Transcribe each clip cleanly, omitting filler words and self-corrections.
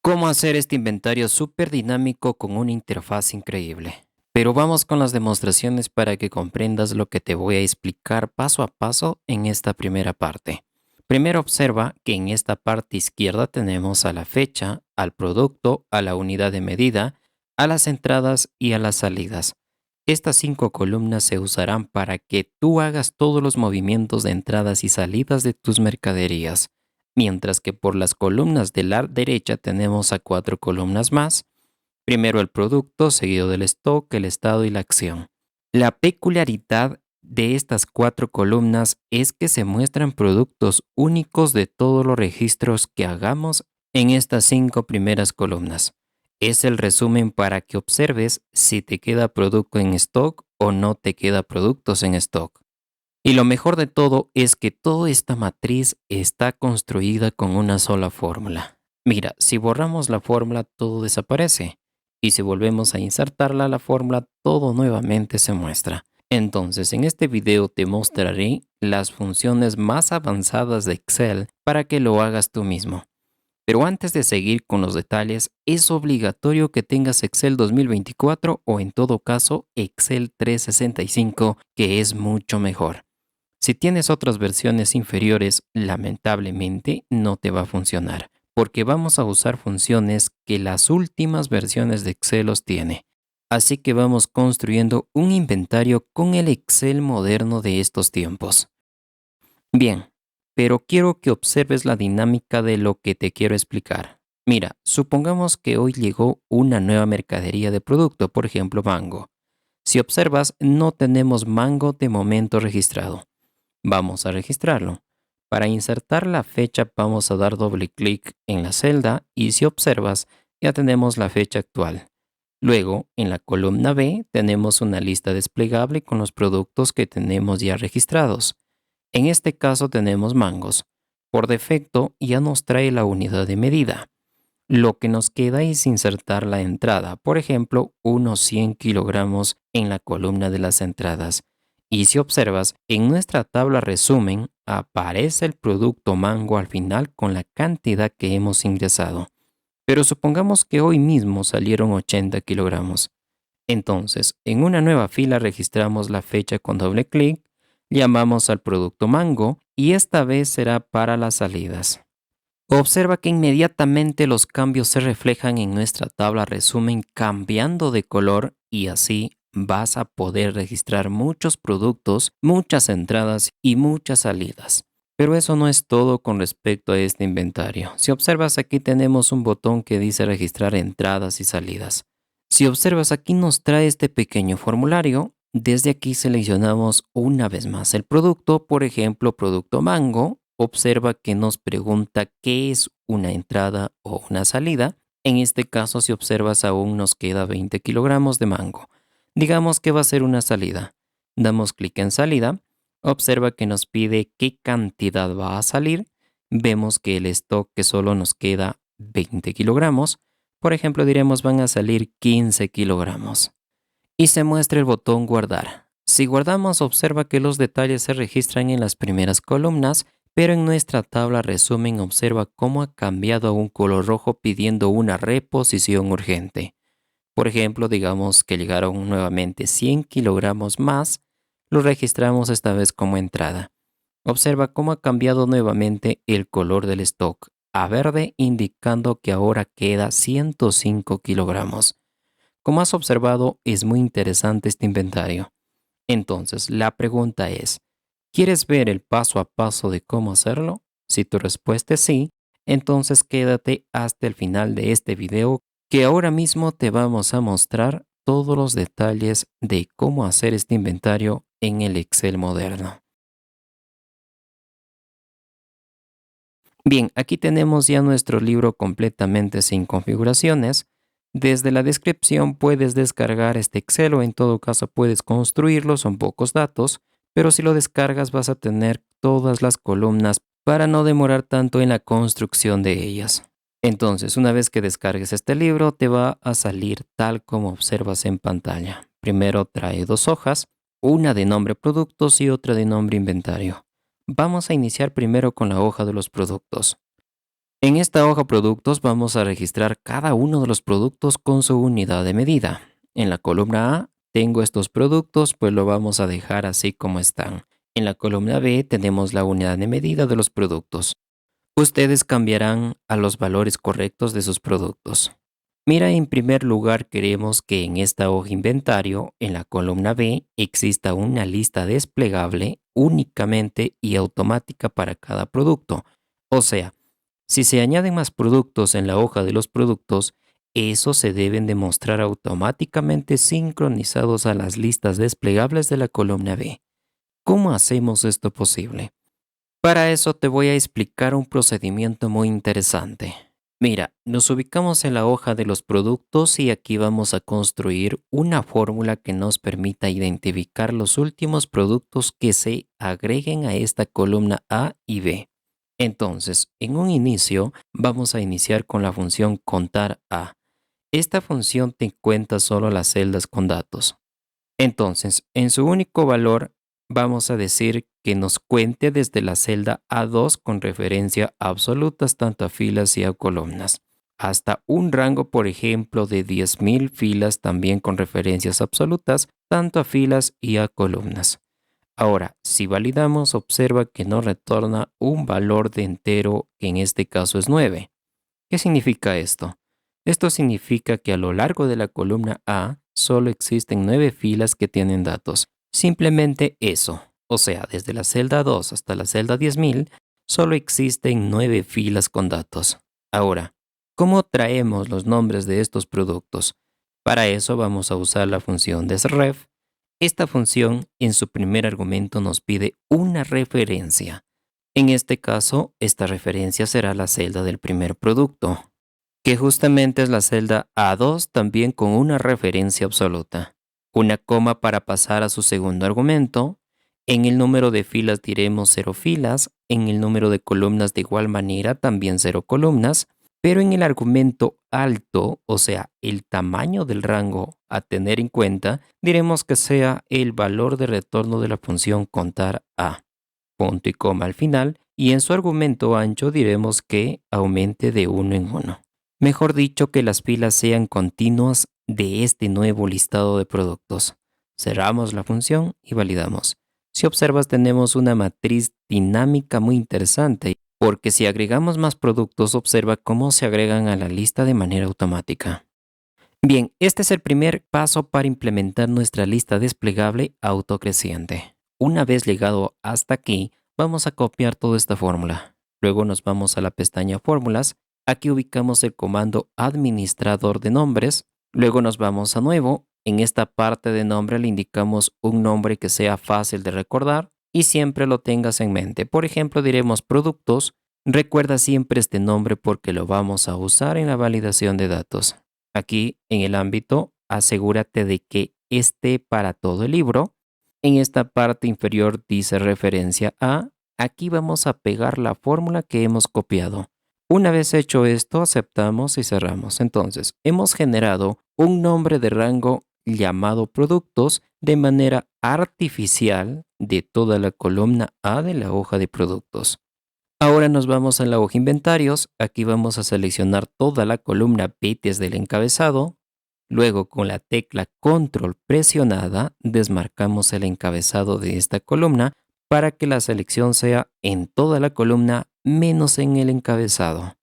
Cómo hacer este inventario súper dinámico con una interfaz increíble. Pero vamos con las demostraciones para que comprendas lo que te voy a explicar paso a paso en esta primera parte. Primero observa que en esta parte izquierda tenemos a la fecha, al producto, a la unidad de medida, a las entradas y a las salidas. Estas 5 columnas se usarán para que tú hagas todos los movimientos de entradas y salidas de tus mercaderías, mientras que por las columnas de la derecha tenemos a 4 columnas más. Primero el producto, seguido del stock, el estado y la acción. La peculiaridad de estas 4 columnas es que se muestran productos únicos de todos los registros que hagamos en estas 5 primeras columnas. Es el resumen para que observes si te queda producto en stock o no te queda productos en stock. Y lo mejor de todo es que toda esta matriz está construida con una sola fórmula. Mira, si borramos la fórmula, todo desaparece. Y si volvemos a insertarla a la fórmula, todo nuevamente se muestra. Entonces, en este video te mostraré las funciones más avanzadas de Excel para que lo hagas tú mismo. Pero antes de seguir con los detalles, es obligatorio que tengas Excel 2024 o en todo caso Excel 365, que es mucho mejor. Si tienes otras versiones inferiores, lamentablemente no te va a funcionar, porque vamos a usar funciones que las últimas versiones de Excel los tiene. Así que vamos construyendo un inventario con el Excel moderno de estos tiempos. Bien, pero quiero que observes la dinámica de lo que te quiero explicar. Mira, supongamos que hoy llegó una nueva mercadería de producto, por ejemplo, mango. Si observas, no tenemos mango de momento registrado. Vamos a registrarlo. Para insertar la fecha vamos a dar doble clic en la celda y si observas ya tenemos la fecha actual. Luego, en la columna B tenemos una lista desplegable con los productos que tenemos ya registrados. En este caso tenemos mangos. Por defecto ya nos trae la unidad de medida. Lo que nos queda es insertar la entrada, por ejemplo, unos 100 kilogramos en la columna de las entradas. Y si observas, en nuestra tabla resumen aparece el producto mango al final con la cantidad que hemos ingresado. Pero supongamos que hoy mismo salieron 80 kilogramos. Entonces, en una nueva fila registramos la fecha con doble clic, llamamos al producto mango y esta vez será para las salidas. Observa que inmediatamente los cambios se reflejan en nuestra tabla resumen cambiando de color y así vas a poder registrar muchos productos, muchas entradas y muchas salidas. Pero eso no es todo con respecto a este inventario. Si observas aquí tenemos un botón que dice registrar entradas y salidas. Si observas aquí nos trae este pequeño formulario. Desde aquí seleccionamos una vez más el producto, por ejemplo, producto mango. Observa que nos pregunta qué es una entrada o una salida. En este caso, si observas, aún nos queda 20 kilogramos de mango. Digamos que va a ser una salida. Damos clic en salida. Observa que nos pide qué cantidad va a salir. Vemos que el stock que solo nos queda 20 kilogramos. Por ejemplo, diremos van a salir 15 kilogramos. Y se muestra el botón guardar. Si guardamos, observa que los detalles se registran en las primeras columnas, pero en nuestra tabla resumen observa cómo ha cambiado a un color rojo pidiendo una reposición urgente. Por ejemplo, digamos que llegaron nuevamente 100 kilogramos más, lo registramos esta vez como entrada. Observa cómo ha cambiado nuevamente el color del stock a verde, indicando que ahora queda 105 kilogramos. Como has observado, es muy interesante este inventario. Entonces, la pregunta es, ¿quieres ver el paso a paso de cómo hacerlo? Si tu respuesta es sí, entonces quédate hasta el final de este video que ahora mismo te vamos a mostrar todos los detalles de cómo hacer este inventario en el Excel moderno. Bien, aquí tenemos ya nuestro libro completamente sin configuraciones. Desde la descripción puedes descargar este Excel o en todo caso puedes construirlo, son pocos datos, pero si lo descargas vas a tener todas las columnas para no demorar tanto en la construcción de ellas. Entonces, una vez que descargues este libro, te va a salir tal como observas en pantalla. Primero trae 2 hojas, una de nombre productos y otra de nombre inventario. Vamos a iniciar primero con la hoja de los productos. En esta hoja productos vamos a registrar cada uno de los productos con su unidad de medida. En la columna A tengo estos productos, pues lo vamos a dejar así como están. En la columna B tenemos la unidad de medida de los productos. Ustedes cambiarán a los valores correctos de sus productos. Mira, en primer lugar queremos que en esta hoja inventario, en la columna B, exista una lista desplegable únicamente y automática para cada producto. O sea, si se añaden más productos en la hoja de los productos, esos se deben de mostrar automáticamente sincronizados a las listas desplegables de la columna B. ¿Cómo hacemos esto posible? Para eso te voy a explicar un procedimiento muy interesante. Mira, nos ubicamos en la hoja de los productos y aquí vamos a construir una fórmula que nos permita identificar los últimos productos que se agreguen a esta columna A y B. Entonces, en un inicio, vamos a iniciar con la función contar A. Esta función te cuenta solo las celdas con datos. Entonces, en su único valor, vamos a decir que nos cuente desde la celda A2 con referencia a absolutas tanto a filas y a columnas, hasta un rango, por ejemplo, de 10.000 filas también con referencias absolutas tanto a filas y a columnas. Ahora, si validamos, observa que nos retorna un valor de entero que en este caso es 9. ¿Qué significa esto? Esto significa que a lo largo de la columna A solo existen 9 filas que tienen datos. Simplemente eso. O sea, desde la celda 2 hasta la celda 10.000, solo existen 9 filas con datos. Ahora, ¿cómo traemos los nombres de estos productos? Para eso vamos a usar la función desref. Esta función en su primer argumento nos pide una referencia. En este caso, esta referencia será la celda del primer producto, que justamente es la celda A2 también con una referencia absoluta. Una coma para pasar a su segundo argumento. En el número de filas diremos 0 filas, en el número de columnas de igual manera también 0 columnas, pero en el argumento alto, o sea, el tamaño del rango a tener en cuenta, diremos que sea el valor de retorno de la función contar A. Punto y coma al final, y en su argumento ancho diremos que aumente de uno en uno. Mejor dicho, que las filas sean continuas de este nuevo listado de productos. Cerramos la función y validamos. Si observas, tenemos una matriz dinámica muy interesante, porque si agregamos más productos, observa cómo se agregan a la lista de manera automática. Bien, este es el primer paso para implementar nuestra lista desplegable autocreciente. Una vez llegado hasta aquí, vamos a copiar toda esta fórmula. Luego nos vamos a la pestaña Fórmulas. Aquí ubicamos el comando Administrador de nombres. Luego nos vamos a Nuevo. En esta parte de nombre le indicamos un nombre que sea fácil de recordar y siempre lo tengas en mente. Por ejemplo, diremos Productos. Recuerda siempre este nombre porque lo vamos a usar en la validación de datos. Aquí en el ámbito, asegúrate de que esté para todo el libro. En esta parte inferior dice referencia a. Aquí vamos a pegar la fórmula que hemos copiado. Una vez hecho esto, aceptamos y cerramos. Entonces, hemos generado un nombre de rango llamado productos de manera artificial de toda la columna A de la hoja de productos. Ahora nos vamos a la hoja inventarios. Aquí vamos a seleccionar toda la columna B desde el encabezado. Luego con la tecla control presionada desmarcamos el encabezado de esta columna para que la selección sea en toda la columna menos en el encabezado.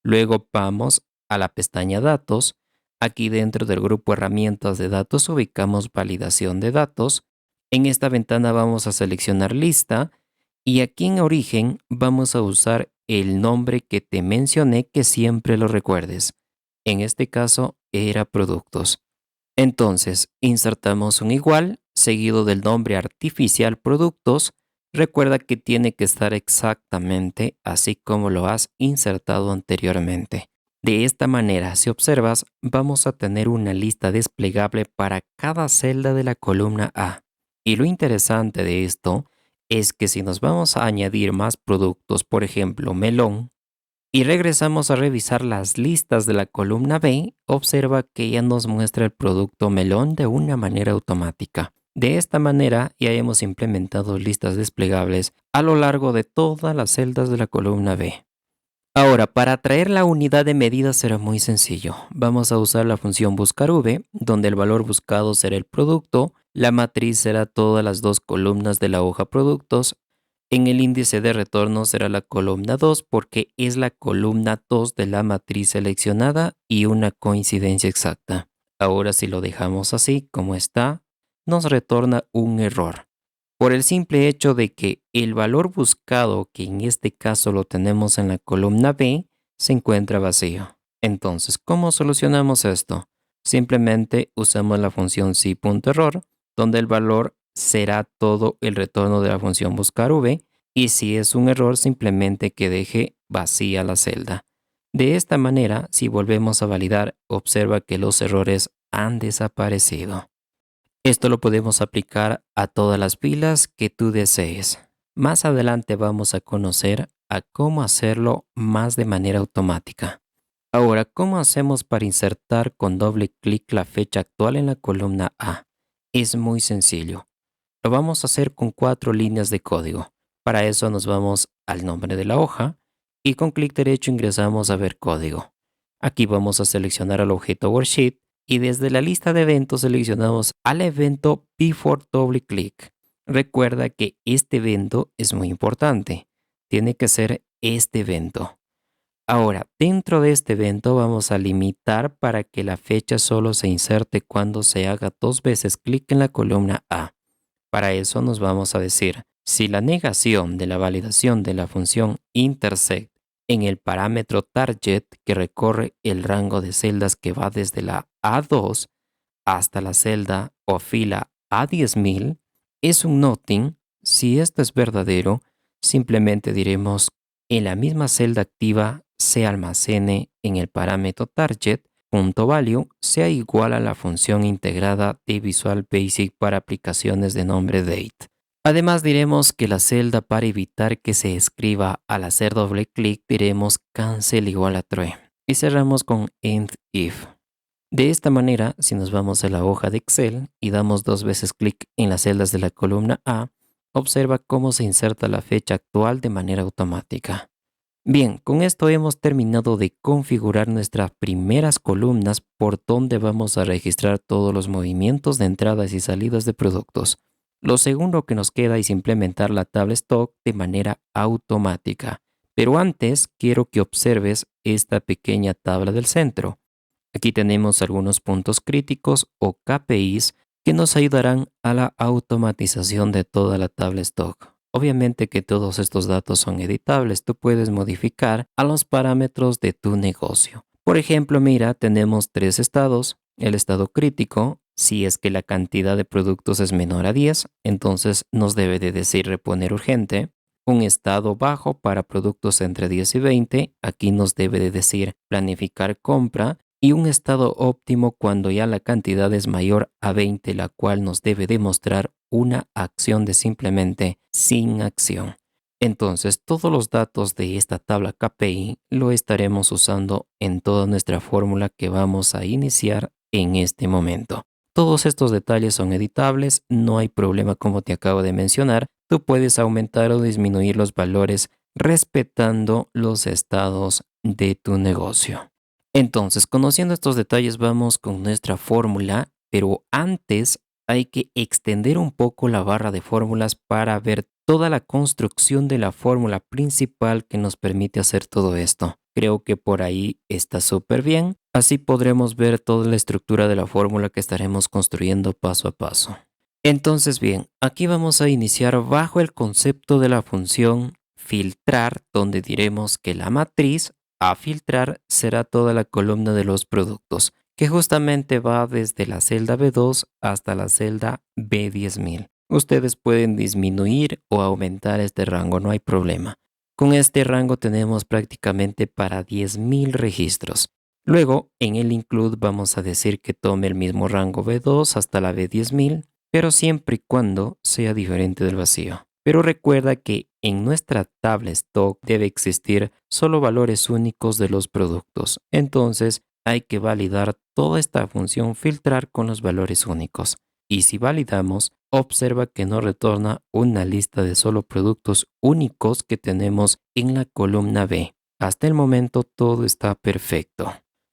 Luego vamos a la pestaña datos. Aquí dentro del grupo herramientas de datos ubicamos validación de datos. En esta ventana vamos a seleccionar lista. Y aquí en origen vamos a usar el nombre que te mencioné que siempre lo recuerdes. En este caso era productos. Entonces insertamos un igual seguido del nombre artificial productos. Recuerda que tiene que estar exactamente así como lo has insertado anteriormente. De esta manera, si observas, vamos a tener una lista desplegable para cada celda de la columna A. Y lo interesante de esto es que si nos vamos a añadir más productos, por ejemplo, melón, y regresamos a revisar las listas de la columna B, observa que ya nos muestra el producto melón de una manera automática. De esta manera ya hemos implementado listas desplegables a lo largo de todas las celdas de la columna B. Ahora, para traer la unidad de medida será muy sencillo. Vamos a usar la función buscar v, donde el valor buscado será el producto, la matriz será todas las dos columnas de la hoja productos, en el índice de retorno será la columna 2 porque es la columna 2 de la matriz seleccionada y una coincidencia exacta. Ahora si lo dejamos así como está, nos retorna un error por el simple hecho de que el valor buscado, que en este caso lo tenemos en la columna B, se encuentra vacío. Entonces, ¿cómo solucionamos esto? Simplemente usamos la función si.error, donde el valor será todo el retorno de la función buscar v, y si es un error, simplemente que deje vacía la celda. De esta manera, si volvemos a validar, observa que los errores han desaparecido. Esto lo podemos aplicar a todas las filas que tú desees. Más adelante vamos a conocer a cómo hacerlo más de manera automática. Ahora, ¿cómo hacemos para insertar con doble clic la fecha actual en la columna A? Es muy sencillo. Lo vamos a hacer con 4 líneas de código. Para eso nos vamos al nombre de la hoja y con clic derecho ingresamos a ver código. Aquí vamos a seleccionar el objeto Worksheet y desde la lista de eventos seleccionamos al evento Before Double Click. Recuerda que este evento es muy importante. Tiene que ser este evento. Ahora, dentro de este evento vamos a limitar para que la fecha solo se inserte cuando se haga 2 veces clic en la columna A. Para eso nos vamos a decir, si la negación de la validación de la función intersect en el parámetro target que recorre el rango de celdas que va desde la A2 hasta la celda o fila A10.000 es un nothing, si esto es verdadero, simplemente diremos en la misma celda activa se almacene en el parámetro target.value sea igual a la función integrada de Visual Basic para aplicaciones de nombre date. Además diremos que la celda para evitar que se escriba al hacer doble clic diremos cancel igual a true y cerramos con end if. De esta manera, si nos vamos a la hoja de Excel y damos 2 veces clic en las celdas de la columna A, observa cómo se inserta la fecha actual de manera automática. Bien, con esto hemos terminado de configurar nuestras primeras columnas por donde vamos a registrar todos los movimientos de entradas y salidas de productos. Lo segundo que nos queda es implementar la tabla stock de manera automática. Pero antes quiero que observes esta pequeña tabla del centro. Aquí tenemos algunos puntos críticos o KPIs que nos ayudarán a la automatización de toda la tabla stock. Obviamente que todos estos datos son editables, tú puedes modificar a los parámetros de tu negocio. Por ejemplo, mira, tenemos 3 estados. El estado crítico, si es que la cantidad de productos es menor a 10, entonces nos debe de decir reponer urgente. Un estado bajo para productos entre 10 y 20, aquí nos debe de decir planificar compra. Y un estado óptimo cuando ya la cantidad es mayor a 20, la cual nos debe demostrar una acción de simplemente sin acción. Entonces, todos los datos de esta tabla KPI lo estaremos usando en toda nuestra fórmula que vamos a iniciar en este momento. Todos estos detalles son editables, no hay problema como te acabo de mencionar. Tú puedes aumentar o disminuir los valores respetando los estados de tu negocio. Entonces, conociendo estos detalles, vamos con nuestra fórmula, pero antes hay que extender un poco la barra de fórmulas para ver toda la construcción de la fórmula principal que nos permite hacer todo esto. Creo que por ahí está súper bien. Así podremos ver toda la estructura de la fórmula que estaremos construyendo paso a paso. Entonces, bien, aquí vamos a iniciar bajo el concepto de la función filtrar, donde diremos que la matriz a filtrar será toda la columna de los productos, que justamente va desde la celda B2 hasta la celda B10.000. Ustedes pueden disminuir o aumentar este rango, no hay problema. Con este rango tenemos prácticamente para 10.000 registros. Luego, en el include vamos a decir que tome el mismo rango B2 hasta la B10.000, pero siempre y cuando sea diferente del vacío. Pero recuerda que en nuestra tabla stock debe existir solo valores únicos de los productos. Entonces hay que validar toda esta función filtrar con los valores únicos. Y si validamos, observa que nos retorna una lista de solo productos únicos que tenemos en la columna B. Hasta el momento todo está perfecto.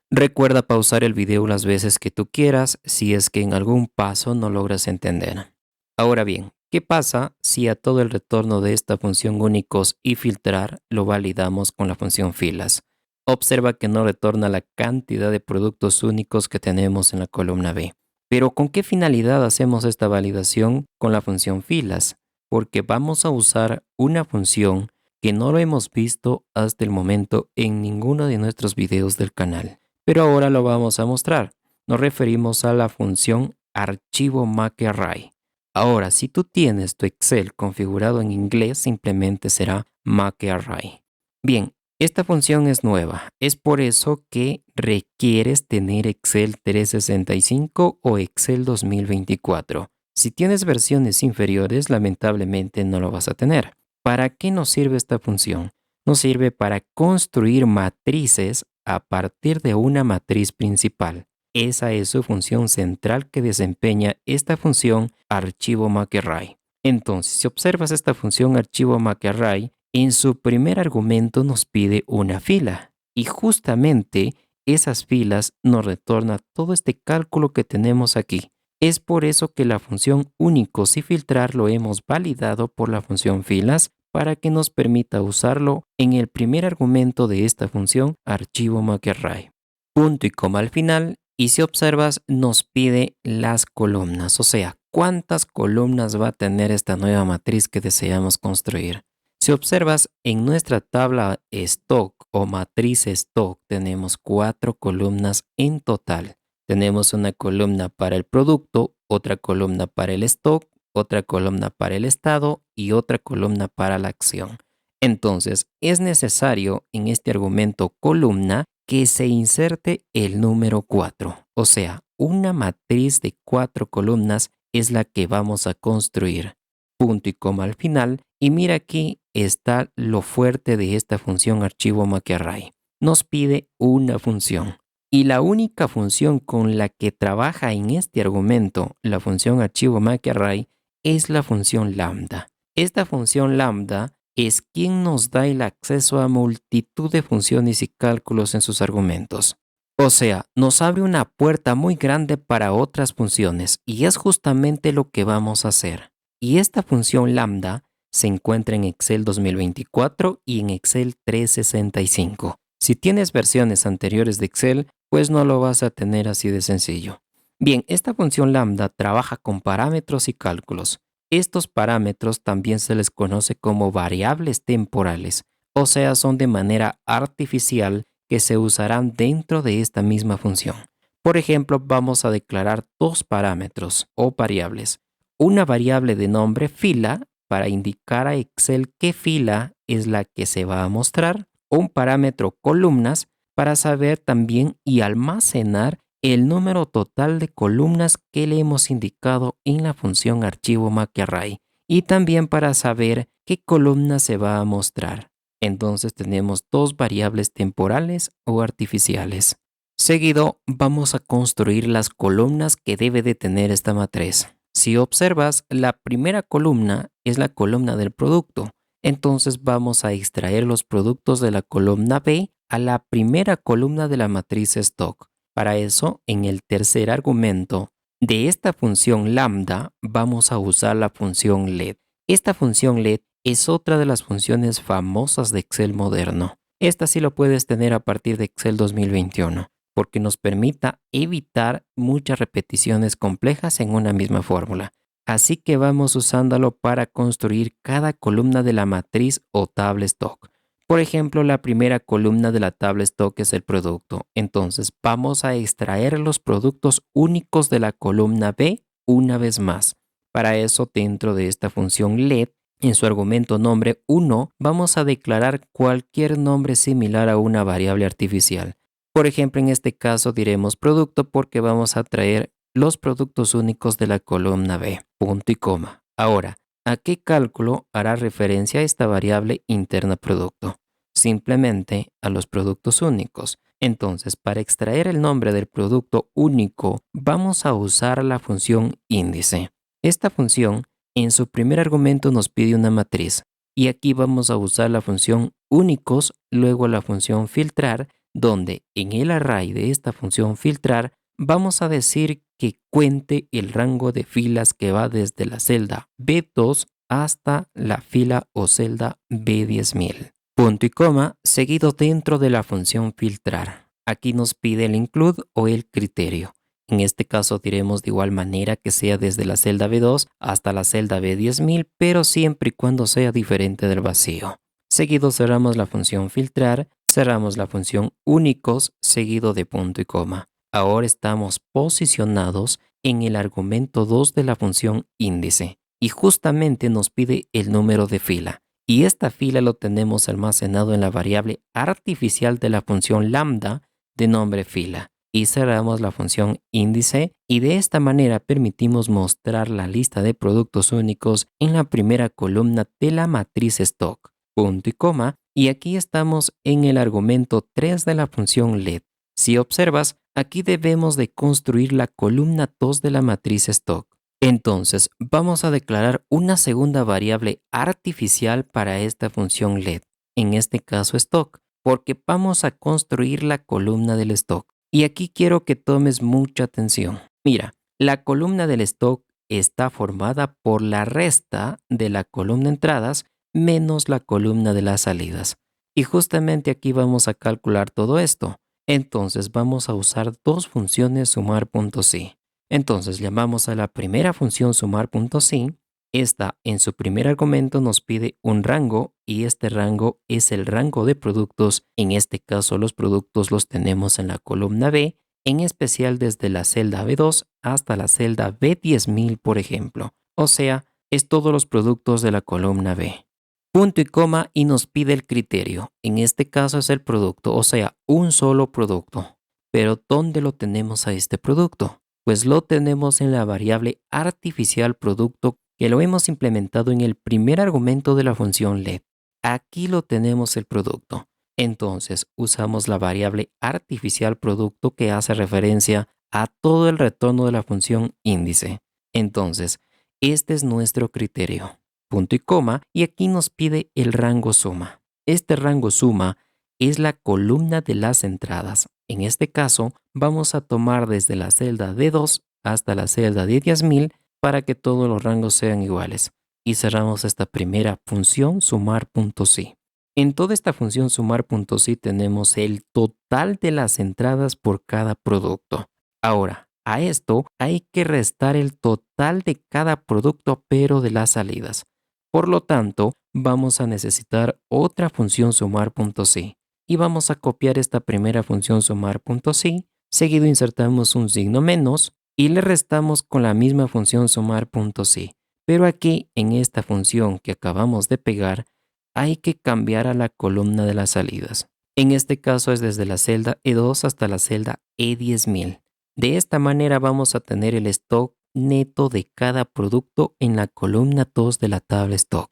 Recuerda pausar el video las veces que tú quieras si es que en algún paso no logras entender. Ahora bien, ¿qué pasa si a todo el retorno de esta función únicos y filtrar lo validamos con la función filas? Observa que no retorna la cantidad de productos únicos que tenemos en la columna B. Pero ¿con qué finalidad hacemos esta validación con la función filas? Porque vamos a usar una función que no lo hemos visto hasta el momento en ninguno de nuestros videos del canal. Pero ahora lo vamos a mostrar. Nos referimos a la función archivo McArray. Ahora, si tú tienes tu Excel configurado en inglés, simplemente será McArray. Bien, esta función es nueva. Es por eso que requieres tener Excel 365 o Excel 2024. Si tienes versiones inferiores, lamentablemente no lo vas a tener. ¿Para qué nos sirve esta función? Nos sirve para construir matrices a partir de una matriz principal. Esa es su función central que desempeña esta función archivo McArray. Entonces, si observas esta función archivo McArray, en su primer argumento nos pide una fila y justamente esas filas nos retorna todo este cálculo que tenemos aquí. Es por eso que la función únicos y filtrar lo hemos validado por la función filas para que nos permita usarlo en el primer argumento de esta función archivo McArray. Punto y coma al final, y si observas nos pide las columnas, o sea, cuántas columnas va a tener esta nueva matriz que deseamos construir. Si observas en nuestra tabla stock o matriz stock tenemos 4 columnas en total. Tenemos una columna para el producto, otra columna para el stock, otra columna para el estado y otra columna para la acción. Entonces, es necesario en este argumento columna que se inserte el número 4. O sea, una matriz de 4 columnas es la que vamos a construir. Punto y coma al final. Y mira aquí está lo fuerte de esta función archivo McArray. Nos pide una función. Y la única función con la que trabaja en este argumento la función archivo McArray es la función lambda. Esta función lambda es quien nos da el acceso a multitud de funciones y cálculos en sus argumentos. O sea, nos abre una puerta muy grande para otras funciones y es justamente lo que vamos a hacer. Y esta función lambda se encuentra en Excel 2024 y en Excel 365. Si tienes versiones anteriores de Excel, pues no lo vas a tener así de sencillo. Bien, esta función lambda trabaja con parámetros y cálculos. Estos parámetros también se les conoce como variables temporales, o sea, son de manera artificial que se usarán dentro de esta misma función. Por ejemplo, vamos a declarar dos parámetros o variables. Una variable de nombre fila para indicar a Excel qué fila es la que se va a mostrar. Un parámetro columnas para saber también y almacenar el número total de columnas que le hemos indicado en la función archivo McArray y también para saber qué columna se va a mostrar. Entonces tenemos dos variables temporales o artificiales. Seguido vamos a construir las columnas que debe de tener esta matriz. Si observas, la primera columna es la columna del producto. Entonces vamos a extraer los productos de la columna B a la primera columna de la matriz stock. Para eso, en el tercer argumento de esta función lambda, vamos a usar la función LED. Esta función LED es otra de las funciones famosas de Excel moderno. Esta sí lo puedes tener a partir de Excel 2021, porque nos permita evitar muchas repeticiones complejas en una misma fórmula. Así que vamos usándolo para construir cada columna de la matriz o tabla stock. Por ejemplo, la primera columna de la tabla stock es el producto. Entonces vamos a extraer los productos únicos de la columna B una vez más. Para eso, dentro de esta función LED, en su argumento nombre 1, vamos a declarar cualquier nombre similar a una variable artificial. Por ejemplo, en este caso diremos producto porque vamos a traer los productos únicos de la columna B. Punto y coma. Ahora, ¿a qué cálculo hará referencia esta variable interna producto? Simplemente a los productos únicos. Entonces, para extraer el nombre del producto único, vamos a usar la función índice. Esta función, en su primer argumento nos pide una matriz, y aquí vamos a usar la función únicos, luego la función filtrar, donde en el array de esta función filtrar vamos a decir que cuente el rango de filas que va desde la celda B2 hasta la fila o celda B10.000. Punto y coma seguido dentro de la función filtrar. Aquí nos pide el include o el criterio. En este caso diremos de igual manera que sea desde la celda B2 hasta la celda B10.000, pero siempre y cuando sea diferente del vacío. Seguido cerramos la función filtrar, cerramos la función únicos, seguido de punto y coma. Ahora estamos posicionados en el argumento 2 de la función índice y justamente nos pide el número de fila. Y esta fila lo tenemos almacenado en la variable artificial de la función lambda de nombre fila. Y cerramos la función índice y de esta manera permitimos mostrar la lista de productos únicos en la primera columna de la matriz stock. Punto y coma. Y aquí estamos en el argumento 3 de la función let. Si observas, aquí debemos de construir la columna 2 de la matriz stock. Entonces, vamos a declarar una segunda variable artificial para esta función let, en este caso stock, porque vamos a construir la columna del stock. Y aquí quiero que tomes mucha atención. Mira, la columna del stock está formada por la resta de la columna entradas menos la columna de las salidas. Y justamente aquí vamos a calcular todo esto. Entonces vamos a usar dos funciones sumar.si. Entonces llamamos a la primera función sumar.si. Esta en su primer argumento nos pide un rango y este rango es el rango de productos. En este caso los productos los tenemos en la columna B, en especial desde la celda B2 hasta la celda B10.000, por ejemplo. O sea, es todos los productos de la columna B. Punto y coma y nos pide el criterio. En este caso es el producto, o sea, un solo producto. Pero ¿dónde lo tenemos a este producto? Pues lo tenemos en la variable artificial producto que lo hemos implementado en el primer argumento de la función let. Aquí lo tenemos el producto. Entonces usamos la variable artificial producto que hace referencia a todo el retorno de la función índice. Entonces, este es nuestro criterio. Punto y coma, y aquí nos pide el rango suma. Este rango suma es la columna de las entradas. En este caso, vamos a tomar desde la celda D2 hasta la celda de 10.000 para que todos los rangos sean iguales. Y cerramos esta primera función sumar.si. En toda esta función sumar.si tenemos el total de las entradas por cada producto. Ahora, a esto hay que restar el total de cada producto pero de las salidas. Por lo tanto, vamos a necesitar otra función sumar.si y vamos a copiar esta primera función sumar.si, seguido insertamos un signo menos y le restamos con la misma función sumar.si. Pero aquí, en esta función que acabamos de pegar, hay que cambiar a la columna de las salidas. En este caso es desde la celda E2 hasta la celda E10.000. De esta manera vamos a tener el stock neto de cada producto en la columna 2 de la tabla stock.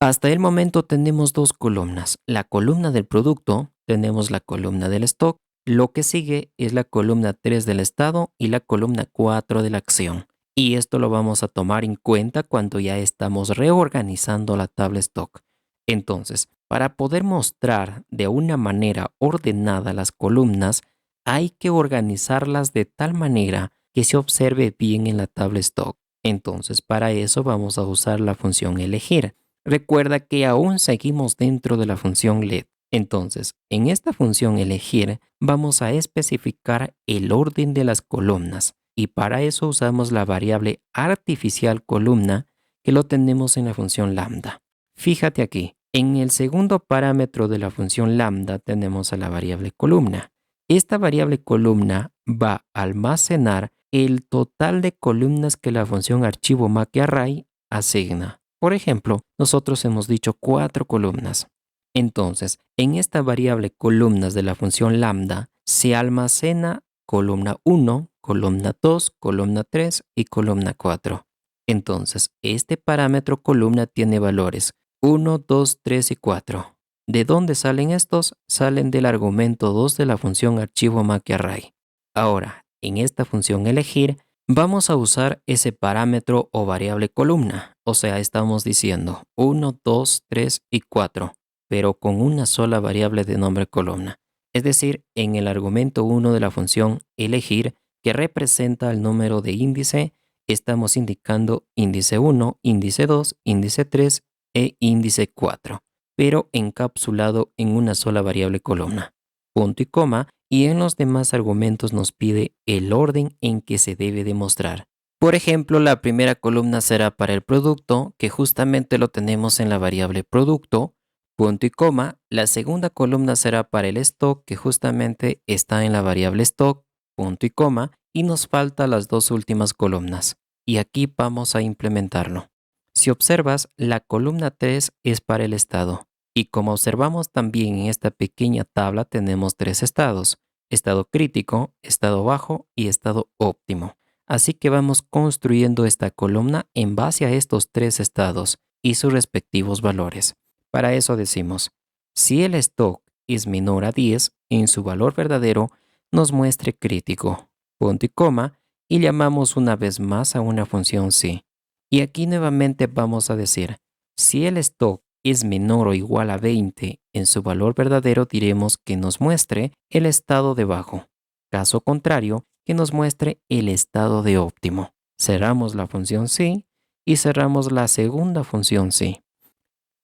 Hasta el momento tenemos dos columnas. La columna del producto, tenemos la columna del stock. Lo que sigue es la columna 3 del estado y la columna 4 de la acción. Y esto lo vamos a tomar en cuenta cuando ya estamos reorganizando la tabla stock. Entonces, para poder mostrar de una manera ordenada las columnas, hay que organizarlas de tal manera que se observe bien en la tabla stock. Entonces, para eso vamos a usar la función elegir. Recuerda que aún seguimos dentro de la función let. Entonces, en esta función elegir, vamos a especificar el orden de las columnas y para eso usamos la variable artificial columna que lo tenemos en la función lambda. Fíjate aquí, en el segundo parámetro de la función lambda tenemos a la variable columna. Esta variable columna va a almacenar el total de columnas que la función archivo makeArray asigna. Por ejemplo, nosotros hemos dicho 4 columnas. Entonces, en esta variable columnas de la función lambda se almacena columna 1, columna 2, columna 3 y columna 4. Entonces, este parámetro columna tiene valores 1, 2, 3 y 4. ¿De dónde salen estos? Salen del argumento 2 de la función archivo makeArray. Ahora, en esta función elegir, vamos a usar ese parámetro o variable columna. O sea, estamos diciendo 1, 2, 3 y 4. pero con una sola variable de nombre columna. Es decir, en el argumento 1 de la función elegir, que representa el número de índice, estamos indicando índice 1, índice 2, índice 3 e índice 4, pero encapsulado en una sola variable columna. Punto y coma, y en los demás argumentos nos pide el orden en que se debe demostrar. Por ejemplo, la primera columna será para el producto, que justamente lo tenemos en la variable producto, punto y coma. La segunda columna será para el stock, que justamente está en la variable stock, punto y coma. Y nos faltan las dos últimas columnas. Y aquí vamos a implementarlo. Si observas, la columna 3 es para el estado. Y como observamos también en esta pequeña tabla, tenemos tres estados: estado crítico, estado bajo y estado óptimo. Así que vamos construyendo esta columna en base a estos tres estados y sus respectivos valores. Para eso decimos, si el stock es menor a 10, en su valor verdadero nos muestre crítico, punto y coma, y llamamos una vez más a una función si. Y aquí nuevamente vamos a decir, si el stock es menor o igual a 20, en su valor verdadero diremos que nos muestre el estado de bajo. Caso contrario, que nos muestre el estado de óptimo. Cerramos la función si y cerramos la segunda función si.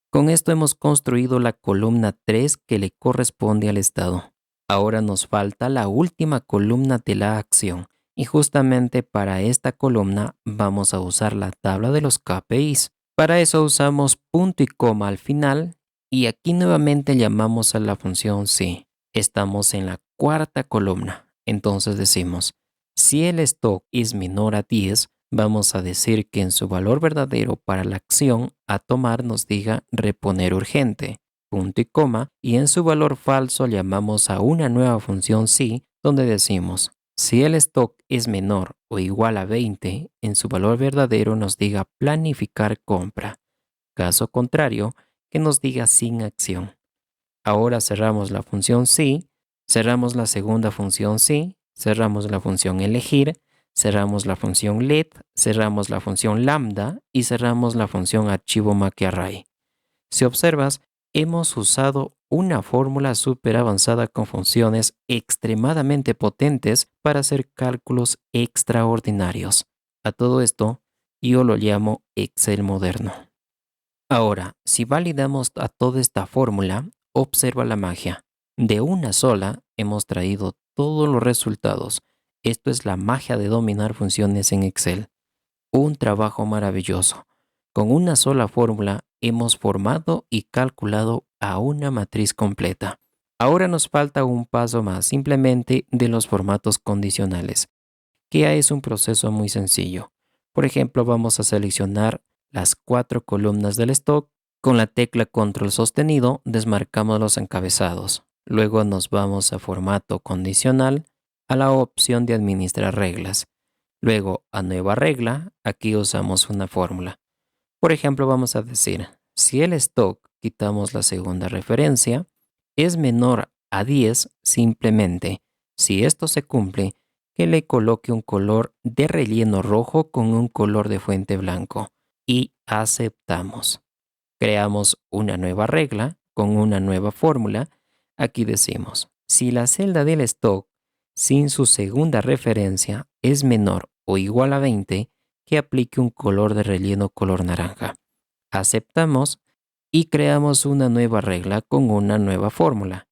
Con esto hemos construido la columna 3 que le corresponde al estado. Ahora nos falta la última columna de la acción y justamente para esta columna vamos a usar la tabla de los KPIs. Para eso usamos punto y coma al final y aquí nuevamente llamamos a la función si. Estamos en la cuarta columna. Entonces decimos, si el stock es menor a 10, vamos a decir que en su valor verdadero para la acción a tomar nos diga reponer urgente, punto y coma, y en su valor falso llamamos a una nueva función si, donde decimos, si el stock es menor o igual a 20, en su valor verdadero nos diga planificar compra. Caso contrario, que nos diga sin acción. Ahora cerramos la función si, cerramos la segunda función si, cerramos la función elegir, cerramos la función let, cerramos la función lambda y cerramos la función archivo McArray. Si observas, hemos usado una fórmula súper avanzada con funciones extremadamente potentes para hacer cálculos extraordinarios. A todo esto, yo lo llamo Excel moderno. Ahora, si validamos a toda esta fórmula, observa la magia. De una sola hemos traído todos los resultados. Esto es la magia de dominar funciones en Excel. Un trabajo maravilloso. Con una sola fórmula hemos formado y calculado a una matriz completa. Ahora nos falta un paso más, simplemente de los formatos condicionales, que ya es un proceso muy sencillo. Por ejemplo, vamos a seleccionar las 4 columnas del stock. Con la tecla control sostenido desmarcamos los encabezados. Luego nos vamos a formato condicional, a la opción de administrar reglas. Luego a nueva regla, aquí usamos una fórmula. Por ejemplo, vamos a decir, si el stock, quitamos la segunda referencia, es menor a 10, simplemente, si esto se cumple, que le coloque un color de relleno rojo con un color de fuente blanco y aceptamos. Creamos una nueva regla con una nueva fórmula. Aquí decimos, si la celda del stock sin su segunda referencia es menor o igual a 20, que aplique un color de relleno color naranja. Aceptamos y creamos una nueva regla con una nueva fórmula.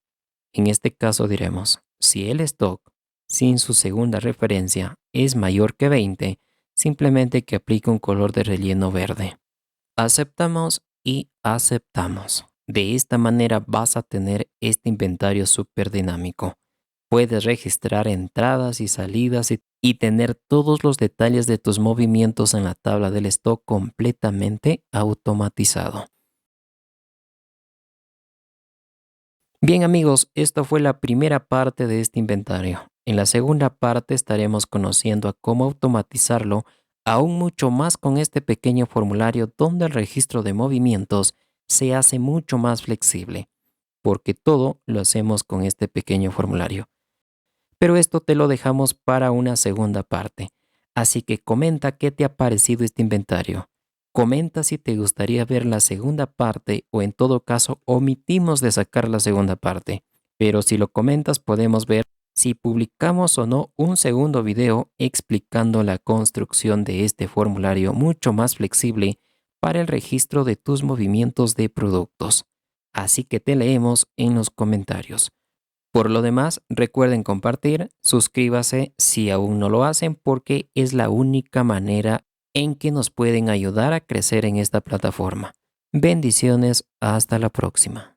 En este caso diremos, si el stock sin su segunda referencia es mayor que 20, simplemente que aplique un color de relleno verde. Aceptamos y aceptamos. De esta manera vas a tener este inventario súper dinámico. Puedes registrar entradas y salidas y tener todos los detalles de tus movimientos en la tabla del stock completamente automatizado. Bien amigos, esta fue la primera parte de este inventario. En la segunda parte estaremos conociendo a cómo automatizarlo aún mucho más con este pequeño formulario donde el registro de movimientos se hace mucho más flexible, porque todo lo hacemos con este pequeño formulario. Pero esto te lo dejamos para una segunda parte. Así que comenta qué te ha parecido este inventario. Comenta si te gustaría ver la segunda parte o en todo caso omitimos de sacar la segunda parte. Pero si lo comentas podemos ver si publicamos o no un segundo video explicando la construcción de este formulario mucho más flexible para el registro de tus movimientos de productos. Así que te leemos en los comentarios. Por lo demás, recuerden compartir, suscríbase si aún no lo hacen porque es la única manera en que nos pueden ayudar a crecer en esta plataforma. Bendiciones, hasta la próxima.